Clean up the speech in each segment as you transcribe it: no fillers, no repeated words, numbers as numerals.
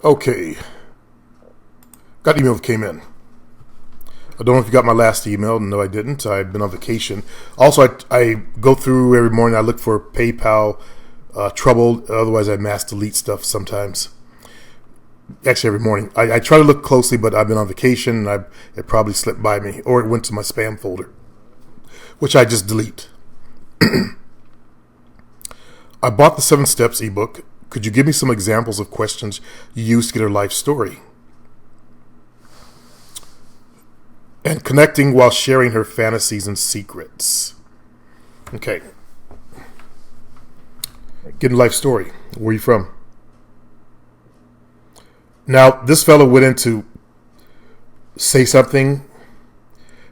Okay, got an email that came in. I don't know if you got my last email. No, I didn't. I've been on vacation. Also, I go through every morning. I look for PayPal trouble. Otherwise, I mass delete stuff sometimes. Actually, every morning. I try to look closely, but I've been on vacation, and it probably slipped by me, or it went to my spam folder, which I just delete. I bought the 7 Steps ebook. Could you give me some examples of questions you use to get her life story? And connecting while sharing her fantasies and secrets. Okay. Getting life story. Where are you from? Now, this fellow went in to say something.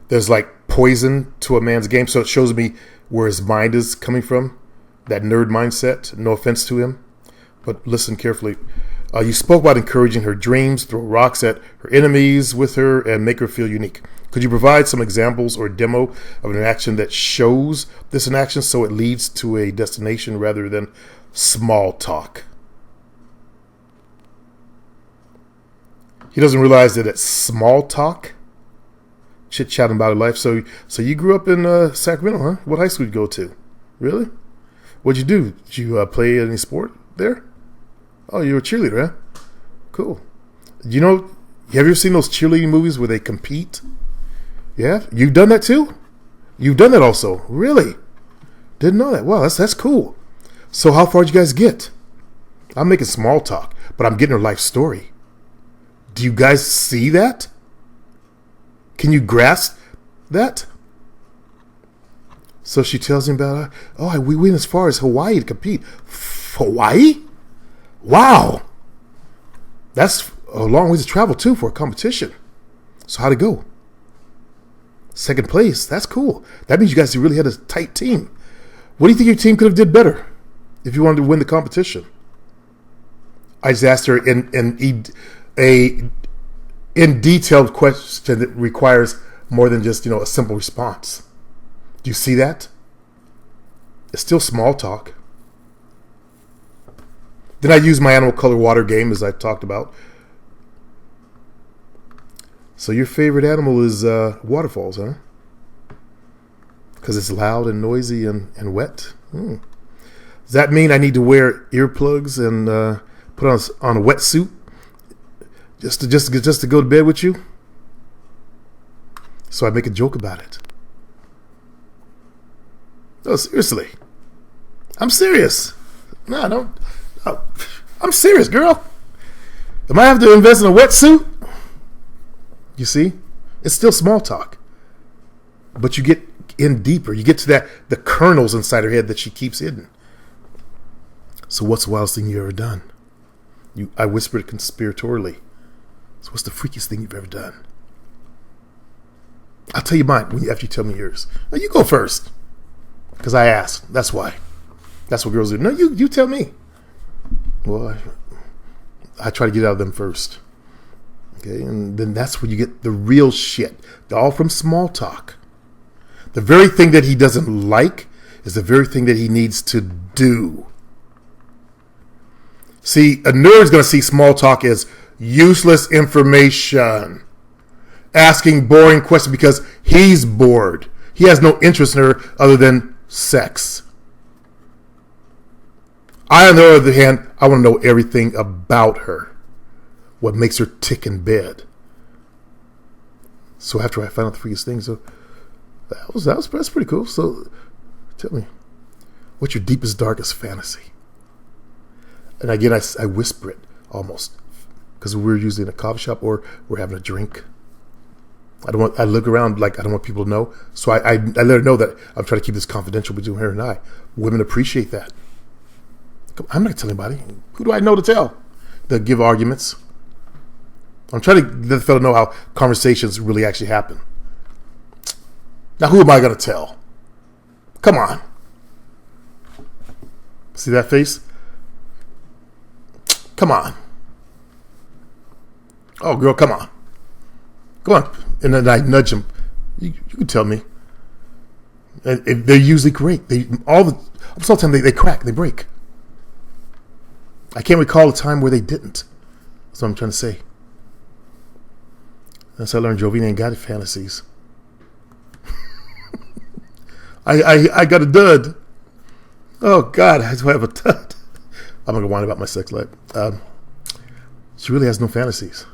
There's like poison to a man's game, so it shows me where his mind is coming from. That nerd mindset. No offense to him, but listen carefully. You spoke about encouraging her dreams, throw rocks at her enemies with her, and make her feel unique. Could you provide some examples or demo of an action that shows this in action so it leads to a destination rather than small talk? He doesn't realize that it's small talk, chit-chatting about her life. So you grew up in Sacramento, huh? What high school did you go to? Really? What'd you do? Did you play any sport there? Oh, you were a cheerleader, huh? Cool. Have you ever seen those cheerleading movies where they compete? Yeah? You've done that too? You've done that also? Really? Didn't know that. Wow, that's cool. So how far did you guys get? I'm making small talk, but I'm getting her life story. Do you guys see that? Can you grasp that? So she tells him about, we went as far as Hawaii to compete. Hawaii? Wow. That's a long way to travel, too, for a competition. So how'd it go? Second place. That's cool. That means you guys really had a tight team. What do you think your team could have did better if you wanted to win the competition? I just asked her in detailed question that requires more than just, a simple response. Do you see that? It's still small talk. Then I use my animal color water game, as I talked about. So your favorite animal is waterfalls, huh? Because it's loud and noisy and wet. Does that mean I need to wear earplugs and put on a wetsuit just to go to bed with you? So I make a joke about it. No, seriously. I'm serious. No. I'm serious, girl. Am I have to invest in a wetsuit? You see? It's still small talk. But you get in deeper. You get to the kernels inside her head that she keeps hidden. So what's the wildest thing you've ever done? I whispered conspiratorially. So what's the freakiest thing you've ever done? I'll tell you mine after you tell me yours. No, you go first. Because I asked. That's why. That's what girls do. No, you tell me. Well, I try to get out of them first. Okay, and then that's where you get the real shit. All from small talk. The very thing that he doesn't like is the very thing that he needs to do. See, a nerd's going to see small talk as useless information. Asking boring questions because he's bored. He has no interest in her other than sex. I, on the other hand, I want to know everything about her. What makes her tick in bed. So after I found out the freakiest thing, so that's pretty cool. So tell me, what's your deepest, darkest fantasy? And again, I whisper it almost because we're usually in a coffee shop or we're having a drink. I look around like I don't want people to know. So I let her know that I'm trying to keep this confidential between her and I. Women appreciate that. I'm not going to tell anybody. Who do I know to tell? To give arguments. I'm trying to let the fellow know how conversations really actually happen. Now, who am I going to tell? Come on. See that face? Come on. Oh, girl, come on. Go on. And then I nudge him. You can tell me. And they're usually great. Most of the time they crack, they break. I can't recall a time where they didn't. That's what I'm trying to say. That's how I learned Jovine ain't got fantasies. I got a dud. Oh God, I have a dud. I'm gonna whine about my sex life. She really has no fantasies.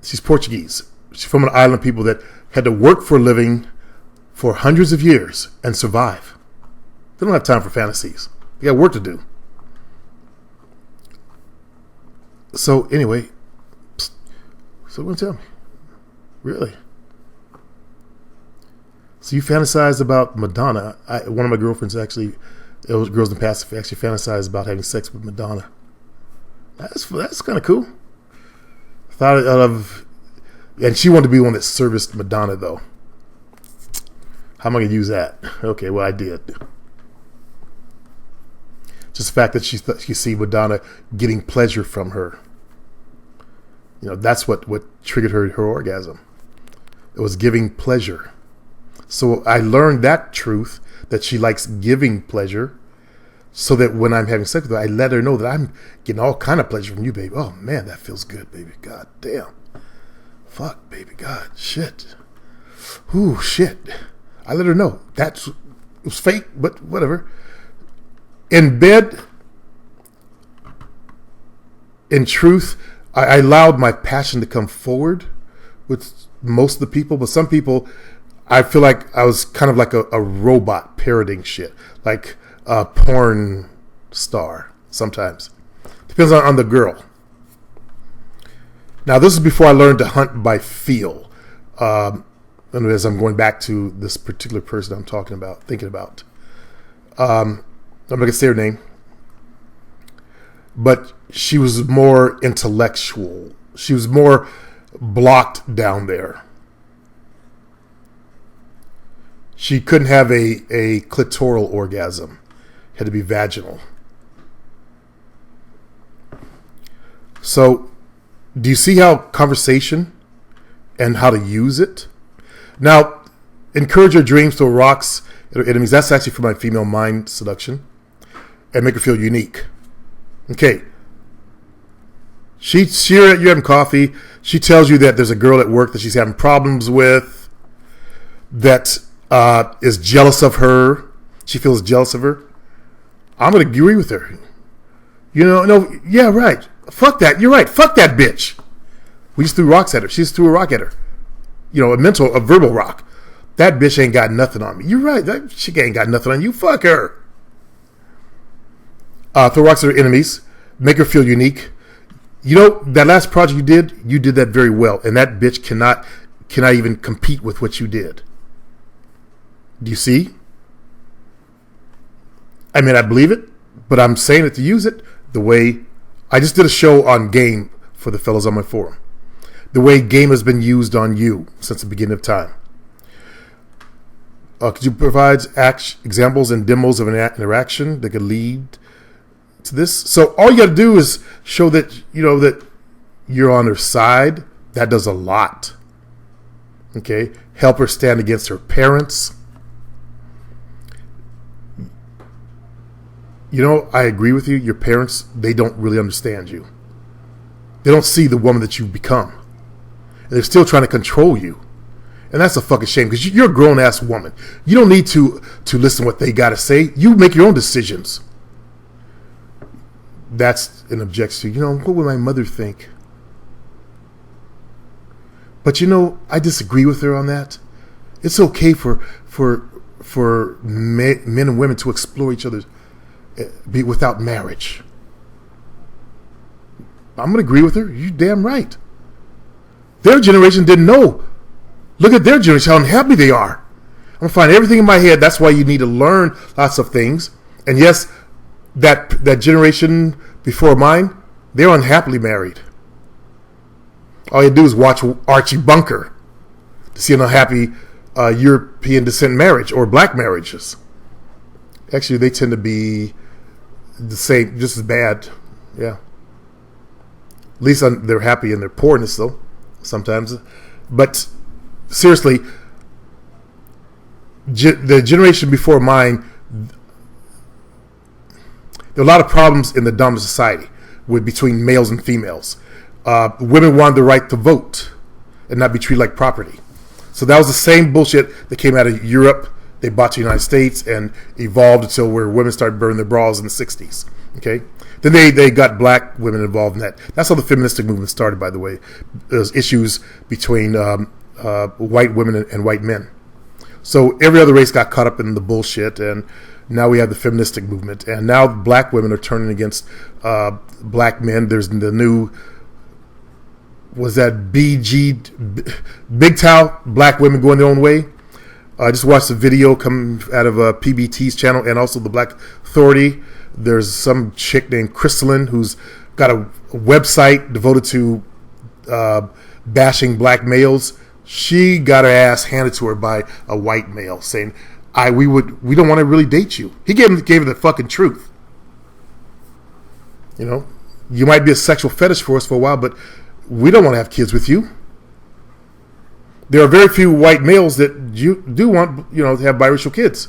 She's Portuguese. She's from an island of people that had to work for a living for hundreds of years and survive. They don't have time for fantasies. They got work to do. So anyway, so what tell me? Really? So you fantasize about Madonna. One of my girlfriends actually, it was girls in the past, actually fantasized about having sex with Madonna. That's kind of cool. Thought of, and she wanted to be one that serviced Madonna though. How am I going to use that? Okay, well I did. Just the fact that she see Madonna getting pleasure from her. You know, that's what triggered her orgasm. It was giving pleasure. So I learned that truth, that she likes giving pleasure, so that when I'm having sex with her, I let her know that I'm getting all kind of pleasure from you, baby. Oh man, that feels good, baby. God damn. Fuck, baby. God, shit. Ooh, shit. I let her know. It was fake, but whatever. In bed, in truth, I allowed my passion to come forward with most of the people, but some people, I feel like I was kind of like a robot parroting shit, like a porn star sometimes. Depends on the girl. Now, this is before I learned to hunt by feel. And as I'm going back to this particular person I'm thinking about. I'm not going to say her name. But she was more intellectual. She was more blocked down there. She couldn't have a clitoral orgasm. It had to be vaginal. So, do you see how conversation and how to use it? Now, encourage her dreams to rocks enemies. That's actually for my female mind seduction. And make her feel unique. Okay. You're having coffee. She tells you that there's a girl at work that she's having problems with, that is jealous of her. She feels jealous of her. I'm going to agree with her. You know, no, yeah, right. Fuck that. You're right. Fuck that bitch. We just threw rocks at her. She just threw a rock at her. You know, a verbal rock. That bitch ain't got nothing on me. You're right. That chick ain't got nothing on you. Fuck her. Throw rocks at her enemies. Make her feel unique. You know, that last project you did that very well. And that bitch cannot even compete with what you did. Do you see? I mean, I believe it, but I'm saying it to use it the way I just did a show on game for the fellows on my forum. The way game has been used on you since the beginning of time. Could you provide examples and demos of an interaction that could lead to this? So all you got to do is show that that you're on her side. That does a lot. Okay, help her stand against her parents. You know, I agree with you. Your parents, they don't really understand you. They don't see the woman that you've become. And they're still trying to control you. And that's a fucking shame, because you're a grown-ass woman. You don't need to listen to what they got to say. You make your own decisions. That's an objection to, what would my mother think? But, I disagree with her on that. It's okay for men and women to explore each other without marriage. I'm going to agree with her. You're damn right. Their generation didn't know. Look at their generation, how unhappy they are. I'm going to find everything in my head. That's why you need to learn lots of things. And yes, that generation before mine, they're unhappily married. All you do is watch Archie Bunker to see an unhappy European descent marriage or black marriages. Actually, they tend to be the same, just as bad. Yeah. At least they're happy in their poorness, though, sometimes. But seriously, the generation before mine, there are a lot of problems in the dominant society between males and females. women wanted the right to vote and not be treated like property. So that was the same bullshit that came out of Europe. They brought to the United States and evolved until where women started burning their bras in the 60s. Okay? Then they got black women involved in that. That's how the feministic movement started, by the way. There's issues between white women and white men. So every other race got caught up in the bullshit, and now we have the feministic movement. And now black women are turning against black men. There's the new, was that Big Towel, black women going their own way. I just watched a video come out of PBT's channel and also the Black Authority. There's some chick named Crystalline who's got a website devoted to bashing black males. She got her ass handed to her by a white male saying, we don't want to really date you. He gave her the fucking truth. You know, you might be a sexual fetish for us for a while, but we don't want to have kids with you. There are very few white males that you do want, to have biracial kids.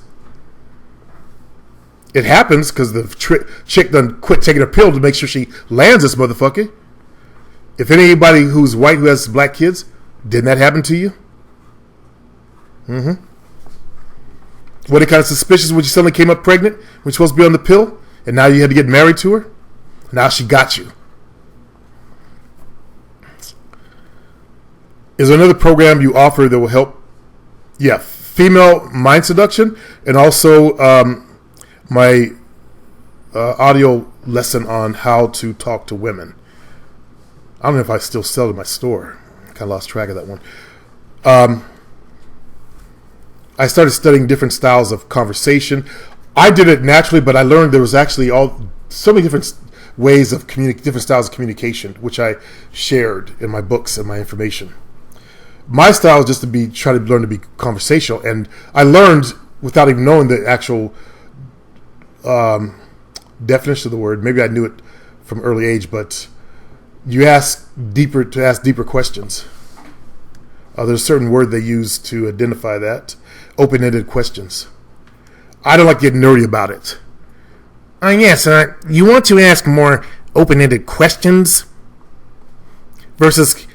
It happens because the chick done quit taking a pill to make sure she lands this motherfucker. If anybody who's white who has black kids, didn't that happen to you? Mm-hmm. What kind of suspicious when you suddenly came up pregnant when you're supposed to be on the pill, and now you had to get married to her? Now she got you. Is there another program you offer that will help? Yeah, female mind seduction, and also my audio lesson on how to talk to women. I don't know if I still sell it in my store. I kind of lost track of that one. I started studying different styles of conversation. I did it naturally, but I learned there was actually so many different ways of different styles of communication, which I shared in my books and my information. My style is just to try to learn to be conversational, and I learned without even knowing the actual definition of the word. Maybe I knew it from early age, but you ask deeper questions. There's a certain word they use to identify that. Open-ended questions. I don't like to get nerdy about it. Yes, you want to ask more open-ended questions versus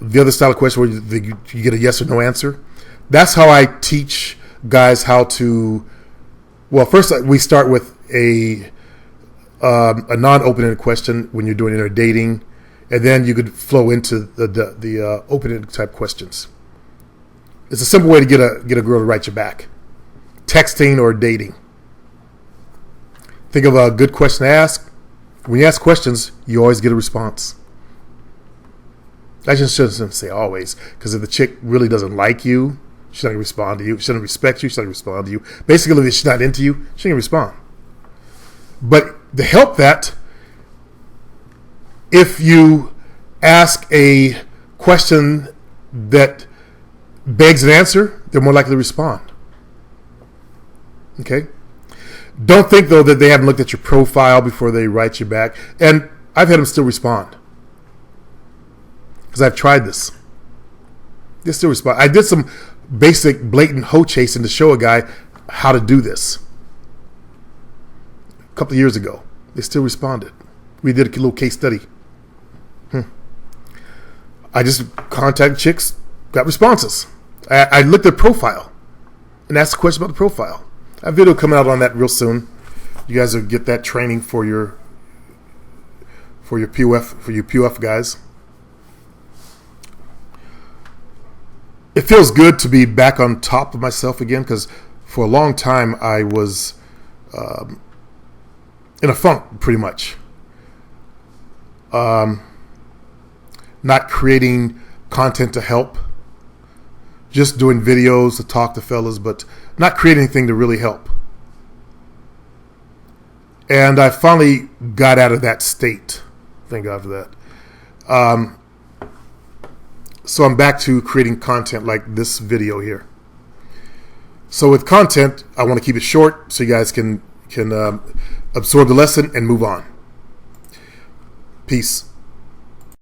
the other style of question where you get a yes or no answer. That's how I teach guys how to. Well, first we start with a non-open-ended question when you're doing inner dating, and then you could flow into the open-ended type questions. It's a simple way to get a girl to write you back. Texting or dating. Think of a good question to ask. When you ask questions, you always get a response. I just shouldn't say always, because if the chick really doesn't like you, she's not going to respond to you. If she doesn't respect you, she's not going to respond to you. Basically, if she's not into you, she ain't going to respond. But to help that, if you ask a question that begs an answer, they're more likely to respond. Okay? Don't think, though, that they haven't looked at your profile before they write you back. And I've had them still respond. Because I've tried this. They still respond. I did some basic blatant hoe chasing to show a guy how to do this. A couple of years ago. They still responded. We did a little case study. I just contacted chicks, got responses. I looked at profile and asked a question about the profile. I have a video coming out on that real soon. You guys will get that training for your POF guys. It feels good to be back on top of myself again, because for a long time I was in a funk, pretty much. Not creating content to help. Just doing videos to talk to fellas, but not creating anything to really help. And I finally got out of that state. Thank God for that. So I'm back to creating content like this video here. So with content, I want to keep it short so you guys can absorb the lesson and move on. Peace.